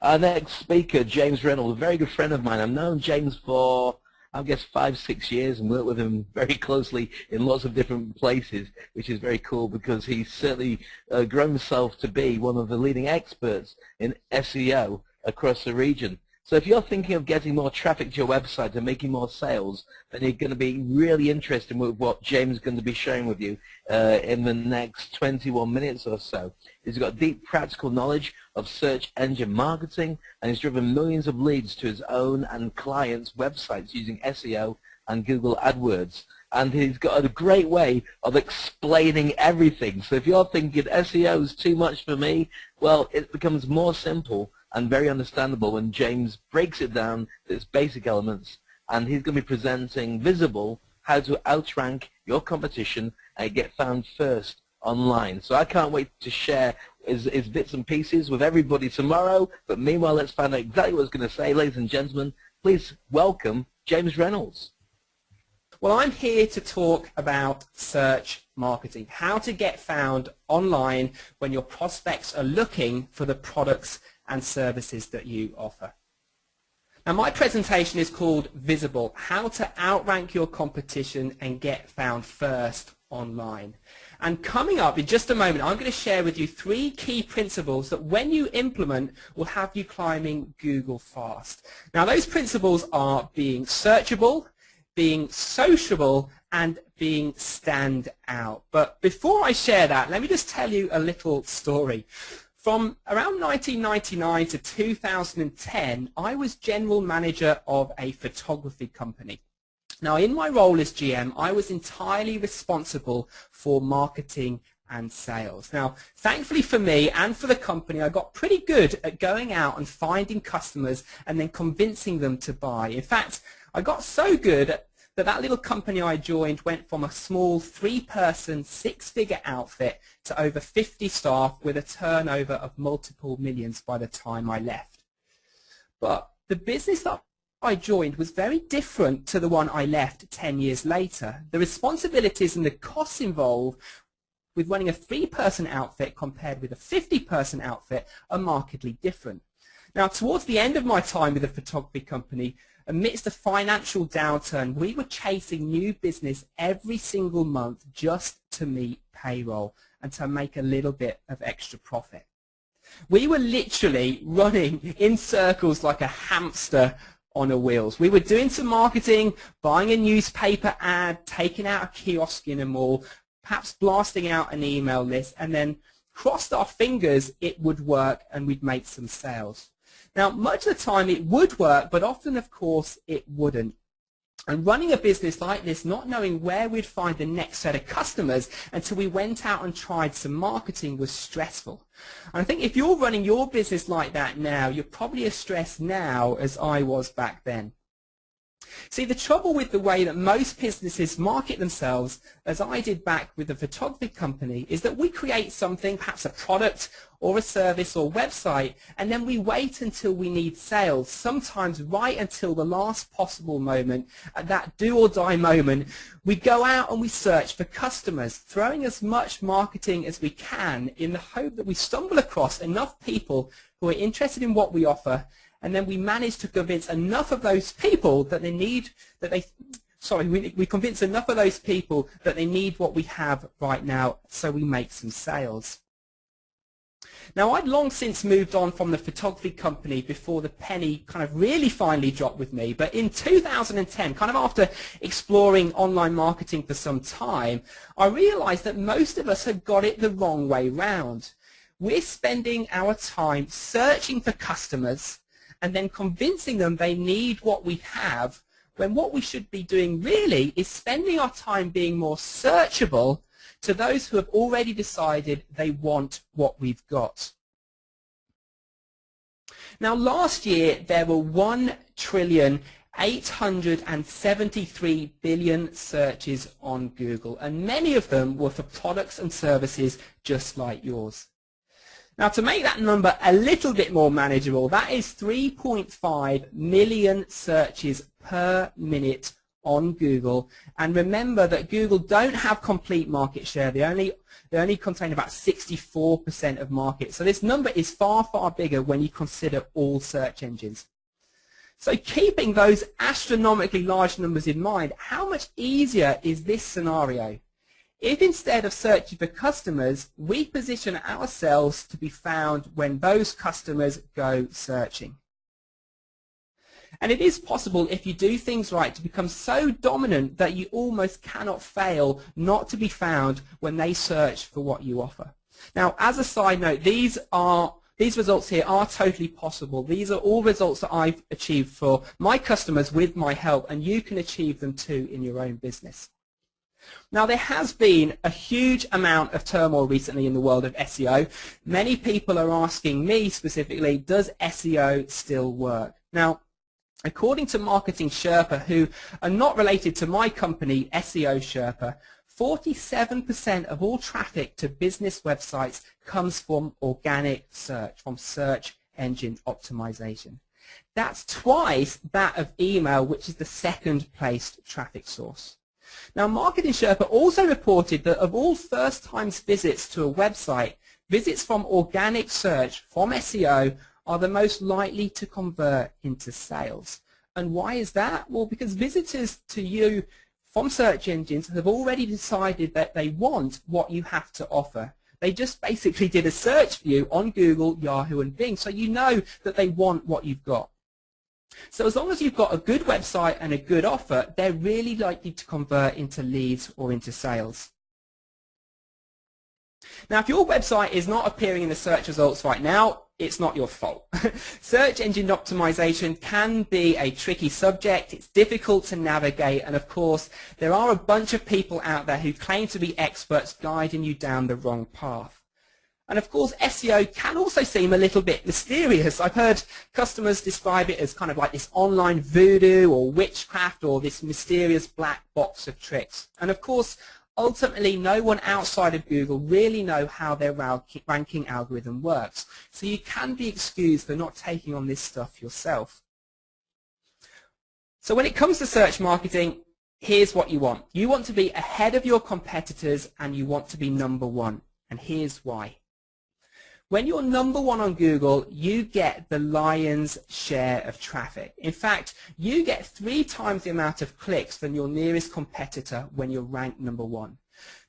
Our next speaker, James Reynolds, a very good friend of mine. I've known James for, I guess, 5-6 years and worked with him very closely in lots of different places, which is very cool because he's certainly grown himself to be one of the leading experts in SEO across the region. So if you're thinking of getting more traffic to your website and making more sales, then you're going to be really interested with what James is going to be sharing with you in the next 21 minutes or so. He's got deep practical knowledge of search engine marketing, and he's driven millions of leads to his own and clients' websites using SEO and Google AdWords. And he's got a great way of explaining everything. So if you're thinking SEO is too much for me, well, it becomes more simple and very understandable when James breaks it down to its basic elements, and he's going to be presenting visible how to outrank your competition and get found first online. So I can't wait to share his bits and pieces with everybody tomorrow, but meanwhile let's find out exactly what he's going to say. Ladies and gentlemen, please welcome James Reynolds. Well, I'm here to talk about search marketing, how to get found online when your prospects are looking for the products and services that you offer. Now, my presentation is called Visible, how to outrank your competition and get found first online. And coming up in just a moment, I'm going to share with you 3 key principles that when you implement will have you climbing Google fast. Now, those principles are being searchable, being sociable, and being stand out. But before I share that, let me just tell you a little story. From around 1999 to 2010, I was general manager of a photography company. Now, in my role as GM, I was entirely responsible for marketing and sales. Now, thankfully for me and for the company, I got pretty good at going out and finding customers and then convincing them to buy. In fact, I got so good that little company I joined went from a small 3-person, 6-figure outfit to over 50 staff with a turnover of multiple millions by the time I left. But the business that I joined was very different to the one I left 10 years later. The responsibilities and the costs involved with running a 3-person outfit compared with a 50-person outfit are markedly different. Now, towards the end of my time with the photography company, amidst the financial downturn, we were chasing new business every single month just to meet payroll and to make a little bit of extra profit. We were literally running in circles like a hamster on a wheels. We were doing some marketing, buying a newspaper ad, taking out a kiosk in a mall, perhaps blasting out an email list, and then crossed our fingers it would work and we'd make some sales. Now, much of the time it would work, but often, of course, it wouldn't. And running a business like this, not knowing where we'd find the next set of customers until we went out and tried some marketing was stressful. And I think if you're running your business like that now, you're probably as stressed now as I was back then. See, the trouble with the way that most businesses market themselves, as I did back with the photography company, is that we create something, perhaps a product or a service or website, and then we wait until we need sales, sometimes right until the last possible moment, at that do or die moment. We go out and we search for customers, throwing as much marketing as we can in the hope that we stumble across enough people who are interested in what we offer, and then we manage to convince enough of those people that we convince enough of those people that they need what we have right now, so we make some sales. Now, I'd long since moved on from the photography company before the penny kind of really finally dropped with me, but in 2010, kind of after exploring online marketing for some time, I realized that most of us had got it the wrong way round. We're spending our time searching for customers and then convincing them they need what we have, when what we should be doing really is spending our time being more searchable to those who have already decided they want what we've got. Now, last year there were 1,873,000,000,000 searches on Google, and many of them were for products and services just like yours. Now, to make that number a little bit more manageable, that is 3.5 million searches per minute on Google. And remember that Google don't have complete market share. They only contain about 64% of market. So this number is far, far bigger when you consider all search engines. So keeping those astronomically large numbers in mind, how much easier is this scenario? If instead of searching for customers, we position ourselves to be found when those customers go searching. And it is possible, if you do things right, to become so dominant that you almost cannot fail not to be found when they search for what you offer. Now, as a side note, these results here are totally possible. These are all results that I've achieved for my customers with my help, and you can achieve them too in your own business. Now, there has been a huge amount of turmoil recently in the world of SEO. Many people are asking me specifically, does SEO still work? Now, according to Marketing Sherpa, who are not related to my company, SEO Sherpa, 47% of all traffic to business websites comes from organic search, from search engine optimization. That's twice that of email, which is the second placed traffic source. Now, Marketing Sherpa also reported that of all first-time visits to a website, visits from organic search, from SEO, are the most likely to convert into sales. And why is that? Well, because visitors to you from search engines have already decided that they want what you have to offer. They just basically did a search for you on Google, Yahoo, and Bing, so you know that they want what you've got. So as long as you've got a good website and a good offer, they're really likely to convert into leads or into sales. Now, if your website is not appearing in the search results right now, it's not your fault. Search engine optimization can be a tricky subject. It's difficult to navigate, and of course, there are a bunch of people out there who claim to be experts guiding you down the wrong path. And of course, SEO can also seem a little bit mysterious. I've heard customers describe it as kind of like this online voodoo or witchcraft or this mysterious black box of tricks. And of course, ultimately, no one outside of Google really know how their ranking algorithm works. So you can be excused for not taking on this stuff yourself. So when it comes to search marketing, here's what you want. You want to be ahead of your competitors, and you want to be number one. And here's why. When you're number one on Google, you get the lion's share of traffic. In fact, you get 3 times the amount of clicks than your nearest competitor when you're ranked number one.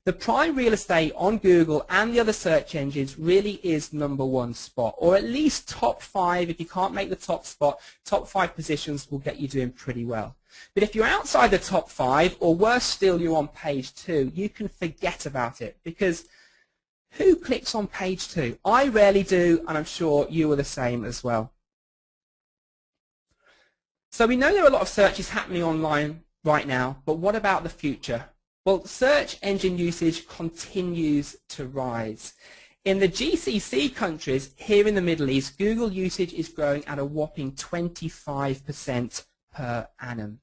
The prime real estate on Google and the other search engines really is number one spot, or at least top 5. If you can't make the top spot, top 5 positions will get you doing pretty well. But if you're outside the top 5, or worse still, you're on page 2, you can forget about it, because who clicks on page 2? I rarely do, and I'm sure you are the same as well. So we know there are a lot of searches happening online right now, but what about the future? Well, search engine usage continues to rise. In the GCC countries, here in the Middle East, Google usage is growing at a whopping 25% per annum.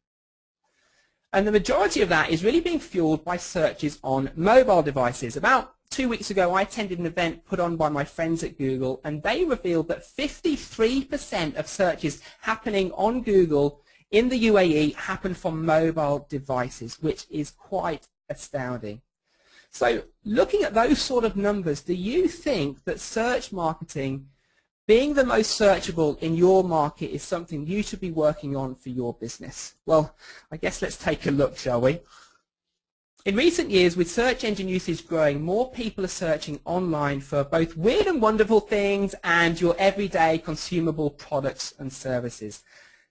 And the majority of that is really being fueled by searches on mobile devices. About 2 weeks ago, I attended an event put on by my friends at Google, and they revealed that 53% of searches happening on Google in the UAE happen from mobile devices, which is quite astounding. So looking at those sort of numbers, do you think that search marketing, being the most searchable in your market, is something you should be working on for your business? Well, I guess let's take a look, shall we? In recent years, with search engine usage growing, more people are searching online for both weird and wonderful things and your everyday consumable products and services.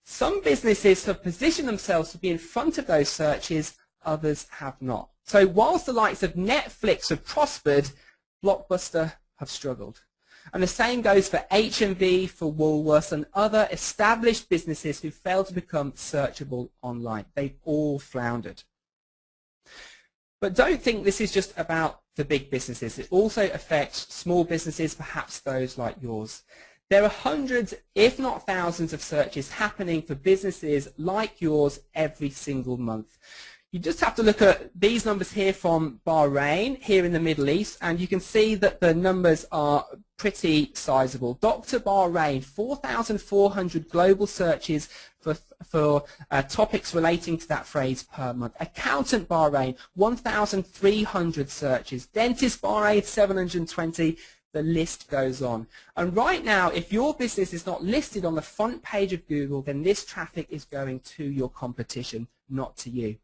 Some businesses have positioned themselves to be in front of those searches, others have not. So whilst the likes of Netflix have prospered, Blockbuster have struggled. And the same goes for H&B, for Woolworths, and other established businesses who failed to become searchable online. They've all floundered. But don't think this is just about the big businesses. It also affects small businesses, perhaps those like yours. There are hundreds, if not thousands, of searches happening for businesses like yours every single month. You just have to look at these numbers here from Bahrain, here in the Middle East, and you can see that the numbers are pretty sizable. Dr. Bahrain, 4,400 global searches for topics relating to that phrase per month. Accountant Bahrain, 1,300 searches. Dentist Bahrain, 720. The list goes on. And right now, if your business is not listed on the front page of Google, then this traffic is going to your competition, not to you.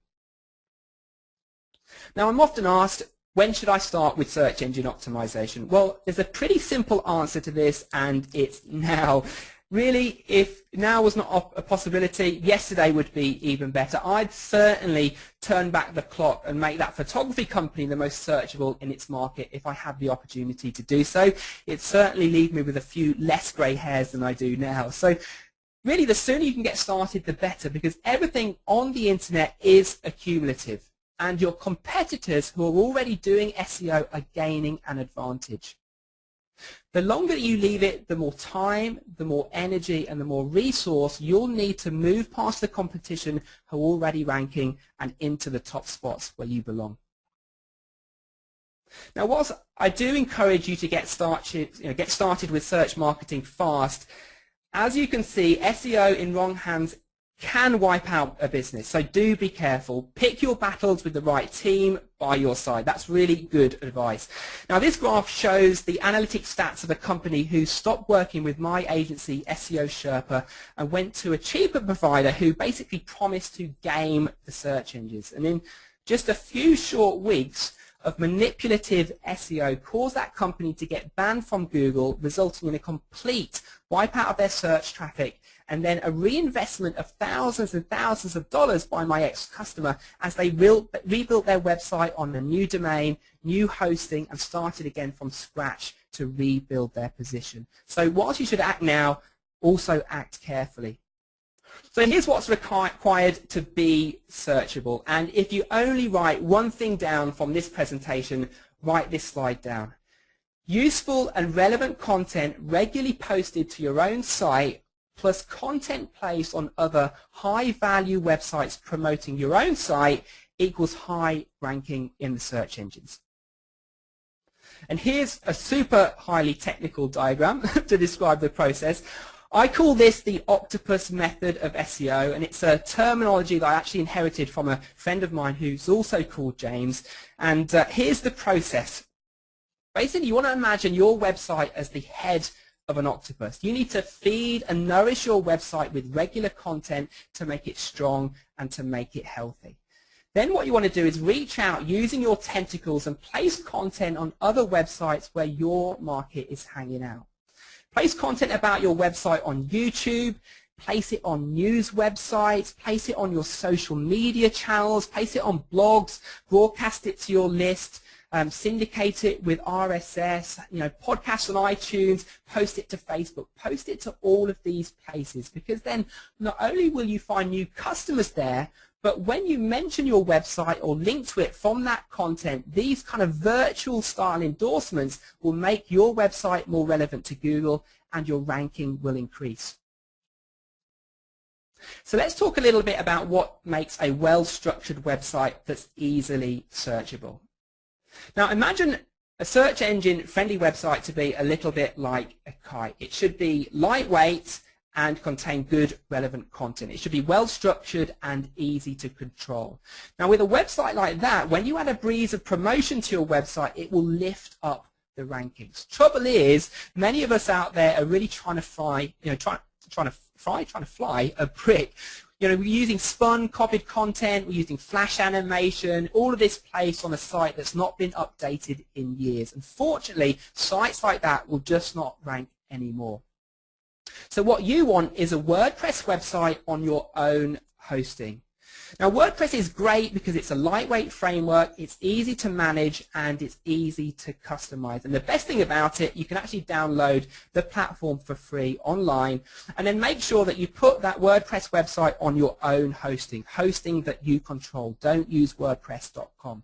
Now, I'm often asked, when should I start with search engine optimization? Well, there's a pretty simple answer to this, and it's now. Really, if now was not a possibility, yesterday would be even better. I'd certainly turn back the clock and make that photography company the most searchable in its market if I had the opportunity to do so. It'd certainly leave me with a few less grey hairs than I do now. So really, the sooner you can get started, the better, because everything on the internet is accumulative, and your competitors who are already doing SEO are gaining an advantage. The longer you leave it, the more time, the more energy, and the more resource you'll need to move past the competition who are already ranking and into the top spots where you belong. Now, whilst I do encourage you to get started with search marketing fast, as you can see, SEO in wrong hands can wipe out a business, so do be careful. Pick your battles with the right team by your side. That's really good advice. Now, this graph shows the analytics stats of a company who stopped working with my agency, SEO Sherpa, and went to a cheaper provider who basically promised to game the search engines. And in just a few short weeks of manipulative SEO caused that company to get banned from Google, resulting in a complete wipeout of their search traffic, and then a reinvestment of thousands and thousands of dollars by my ex-customer as they rebuilt their website on a new domain, new hosting, and started again from scratch to rebuild their position. So whilst you should act now, also act carefully. So here's what's required to be searchable. And if you only write one thing down from this presentation, write this slide down. Useful and relevant content regularly posted to your own site, plus content placed on other high-value websites promoting your own site, equals high ranking in the search engines. And here's a super highly technical diagram to describe the process. I call this the Octopus Method of SEO, and it's a terminology that I actually inherited from a friend of mine who's also called James. And here's the process. Basically, you want to imagine your website as the head of an octopus. You need to feed and nourish your website with regular content to make it strong and to make it healthy. Then what you want to do is reach out using your tentacles and place content on other websites where your market is hanging out. Place content about your website on YouTube, place it on news websites, place it on your social media channels, place it on blogs, broadcast it to your list, syndicate it with RSS, podcasts on iTunes, post it to Facebook, post it to all of these places, because then not only will you find new customers there, but when you mention your website or link to it from that content, these kind of virtual style endorsements will make your website more relevant to Google and your ranking will increase. So let's talk a little bit about what makes a well-structured website that's easily searchable. Now imagine a search engine friendly website to be a little bit like a kite. It should be lightweight and contain good relevant content. It should be well structured and easy to control. Now with a website like that, when you add a breeze of promotion to your website, it will lift up the rankings. Trouble is, many of us out there are really trying to fly a brick. We're using spun, copied content, we're using flash animation, all of this placed on a site that's not been updated in years. Unfortunately, sites like that will just not rank anymore. So what you want is a WordPress website on your own hosting. Now WordPress is great because it's a lightweight framework, it's easy to manage, and it's easy to customize. And the best thing about it, you can actually download the platform for free online, and then make sure that you put that WordPress website on your own hosting that you control. Don't use WordPress.com.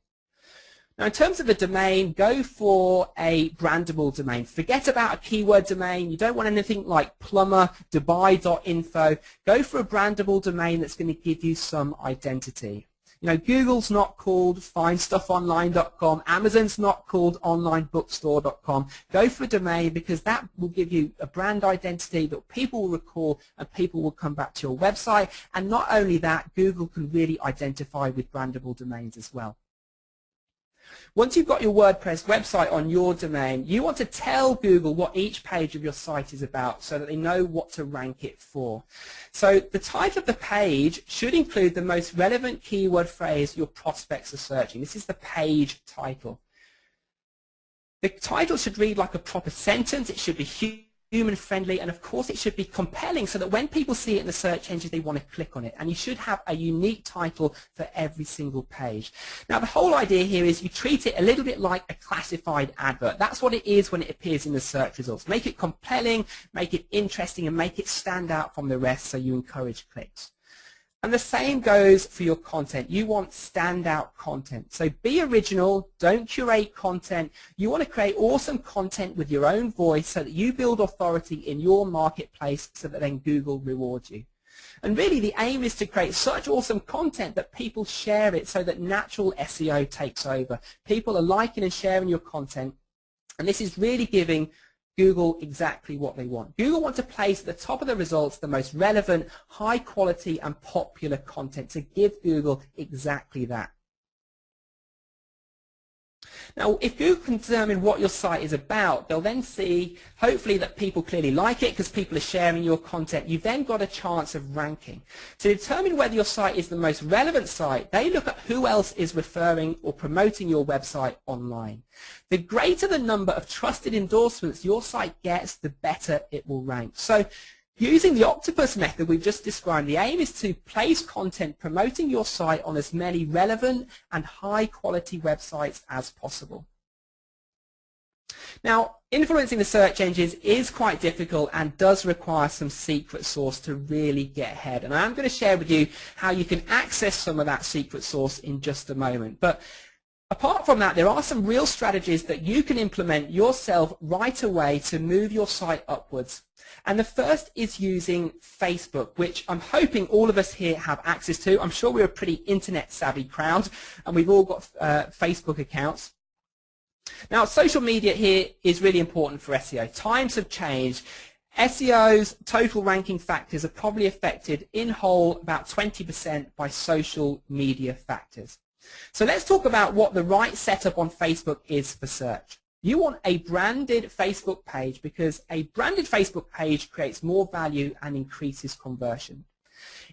Now in terms of a domain, go for a brandable domain. Forget about a keyword domain. You don't want anything like plumber, Dubai.info. Go for a brandable domain that's going to give you some identity. You know, Google's not called findstuffonline.com. Amazon's not called onlinebookstore.com. Go for a domain, because that will give you a brand identity that people will recall and people will come back to your website. And not only that, Google can really identify with brandable domains as well. Once you've got your WordPress website on your domain, you want to tell Google what each page of your site is about so that they know what to rank it for. So the title of the page should include the most relevant keyword phrase your prospects are searching. This is the page title. The title should read like a proper sentence. It should be human-friendly, and of course it should be compelling so that when people see it in the search engine, they want to click on it. And you should have a unique title for every single page. Now, the whole idea here is you treat it a little bit like a classified advert. That's what it is when it appears in the search results. Make it compelling, make it interesting, and make it stand out from the rest so you encourage clicks. And the same goes for your content. You want standout content. So be original, don't curate content. You want to create awesome content with your own voice so that you build authority in your marketplace so that then Google rewards you. And really the aim is to create such awesome content that people share it so that natural SEO takes over. People are liking and sharing your content, and this is really giving Google exactly what they want. Google want to place at the top of the results the most relevant, high quality and popular content to give Google exactly that. Now, if Google can determine what your site is about, they'll then see, hopefully, that people clearly like it because people are sharing your content. You've then got a chance of ranking. To determine whether your site is the most relevant site, they look at who else is referring or promoting your website online. The greater the number of trusted endorsements your site gets, the better it will rank. So, using the Octopus method we've just described, the aim is to place content promoting your site on as many relevant and high-quality websites as possible. Now, influencing the search engines is quite difficult and does require some secret sauce to really get ahead. And I'm going to share with you how you can access some of that secret sauce in just a moment. But apart from that, there are some real strategies that you can implement yourself right away to move your site upwards. And the first is using Facebook, which I'm hoping all of us here have access to. I'm sure we're a pretty internet savvy crowd and we've all got Facebook accounts. Now, social media here is really important for SEO. Times have changed. SEO's total ranking factors are probably affected in whole about 20% by social media factors. So let's talk about what the right setup on Facebook is for search. You want a branded Facebook page because a branded Facebook page creates more value and increases conversion.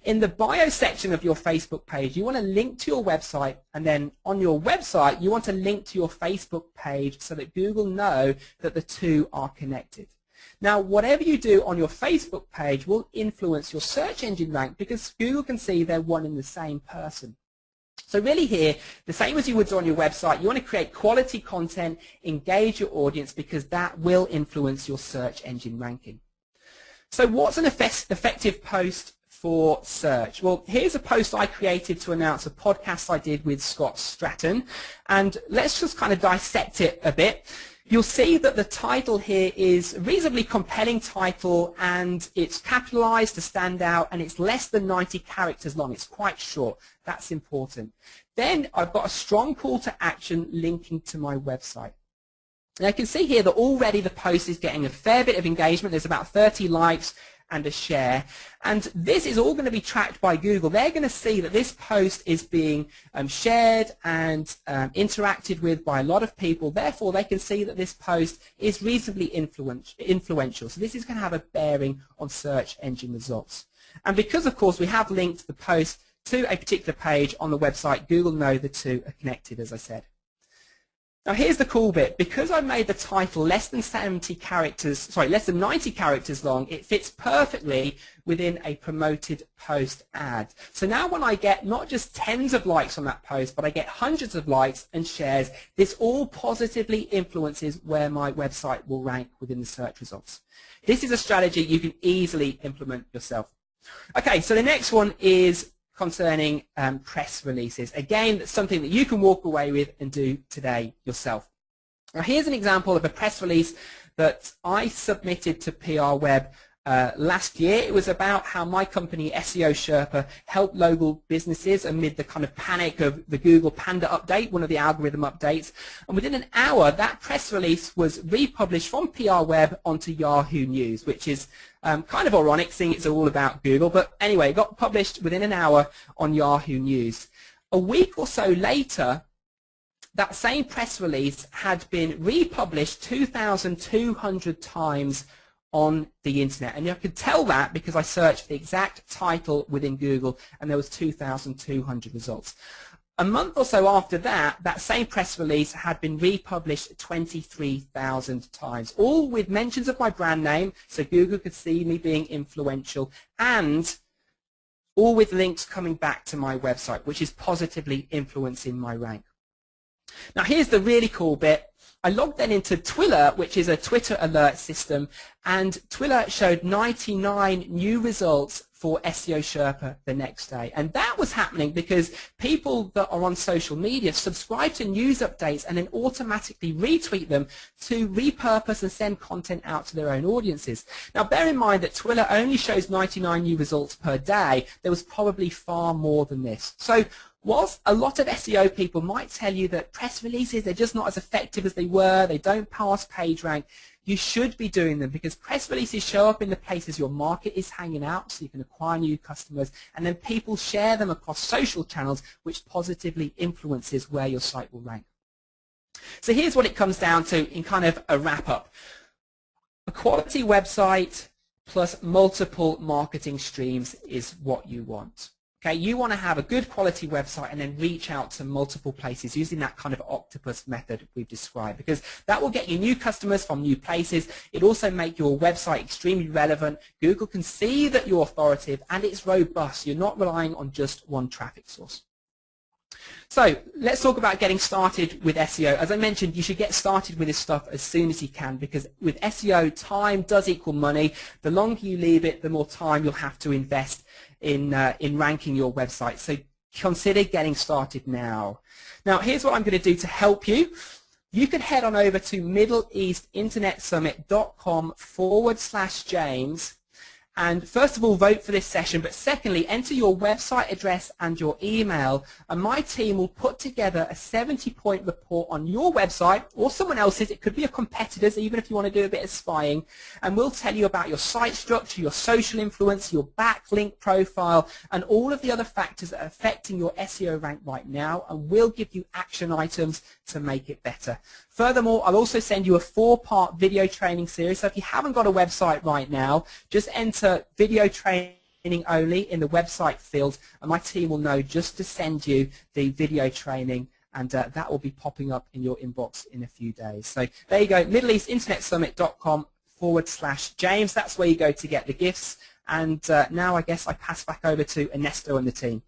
In the bio section of your Facebook page, you want to link to your website, and then on your website, you want to link to your Facebook page so that Google know that the two are connected. Now, whatever you do on your Facebook page will influence your search engine rank because Google can see they're one and the same person. So really here, the same as you would do on your website, you want to create quality content, engage your audience, because that will influence your search engine ranking. So what's an effective post for search? Well, here's a post I created to announce a podcast I did with Scott Stratton, and let's just kind of dissect it a bit. You'll see that the title here is a reasonably compelling title, and it's capitalized to stand out, and it's less than 90 characters long. It's quite short. That's important. Then I've got a strong call to action linking to my website. Now you can see here that already the post is getting a fair bit of engagement. There's about 30 likes and a share, and this is all going to be tracked by Google. They're going to see that this post is being shared and interacted with by a lot of people. Therefore, they can see that this post is reasonably influential. So this is going to have a bearing on search engine results. And because, of course, we have linked the post to a particular page on the website, Google know the two are connected, as I said. Now here's the cool bit. Because I made the title less than 90 characters long, it fits perfectly within a promoted post ad. So now when I get not just tens of likes on that post, but I get hundreds of likes and shares, this all positively influences where my website will rank within the search results. This is a strategy you can easily implement yourself. Okay, so the next one is concerning press releases. Again, that's something that you can walk away with and do today yourself. Now here's an example of a press release that I submitted to PR Web last year. It was about how my company, SEO Sherpa, helped local businesses amid the kind of panic of the Google Panda update, one of the algorithm updates. And within an hour, that press release was republished from PR Web onto Yahoo News, which is kind of ironic, seeing it's all about Google. But anyway, it got published within an hour on Yahoo News. A week or so later, that same press release had been republished 2,200 times on the internet, and I could tell that because I searched the exact title within Google and there was 2,200 results. A month or so after that, that same press release had been republished 23,000 times, all with mentions of my brand name so Google could see me being influential, and all with links coming back to my website, which is positively influencing my rank. Now here's the really cool bit. I logged then into Twilr, which is a Twitter alert system, and Twilr showed 99 new results for SEO Sherpa the next day. And that was happening because people that are on social media subscribe to news updates and then automatically retweet them to repurpose and send content out to their own audiences. Now bear in mind that Twilr only shows 99 new results per day. There was probably far more than this. So whilst a lot of SEO people might tell you that press releases, they're just not as effective as they were, they don't pass PageRank, you should be doing them because press releases show up in the places your market is hanging out so you can acquire new customers, and then people share them across social channels, which positively influences where your site will rank. So here's what it comes down to in kind of a wrap-up. A quality website plus multiple marketing streams is what you want. Okay, you want to have a good quality website and then reach out to multiple places using that kind of octopus method we've described, because that will get you new customers from new places. It also makes your website extremely relevant. Google can see that you're authoritative and it's robust. You're not relying on just one traffic source. So let's talk about getting started with SEO. As I mentioned, you should get started with this stuff as soon as you can, because with SEO, time does equal money. The longer you leave it, the more time you'll have to invest in ranking your website. So consider getting started now. Now here's what I'm going to do to help you. You could head on over to middleeastinternetsummit.com/James. And first of all, vote for this session, but secondly, enter your website address and your email, and my team will put together a 70-point report on your website or someone else's. It could be a competitor's, even if you want to do a bit of spying, and we'll tell you about your site structure, your social influence, your backlink profile, and all of the other factors that are affecting your SEO rank right now, and we'll give you action items to make it better. Furthermore, I'll also send you a 4-part video training series. So if you haven't got a website right now, just enter video training only in the website field, and my team will know just to send you the video training, and that will be popping up in your inbox in a few days. So there you go, middleeastinternetsummit.com/James. That's where you go to get the gifts. And now I guess I pass back over to Ernesto and the team.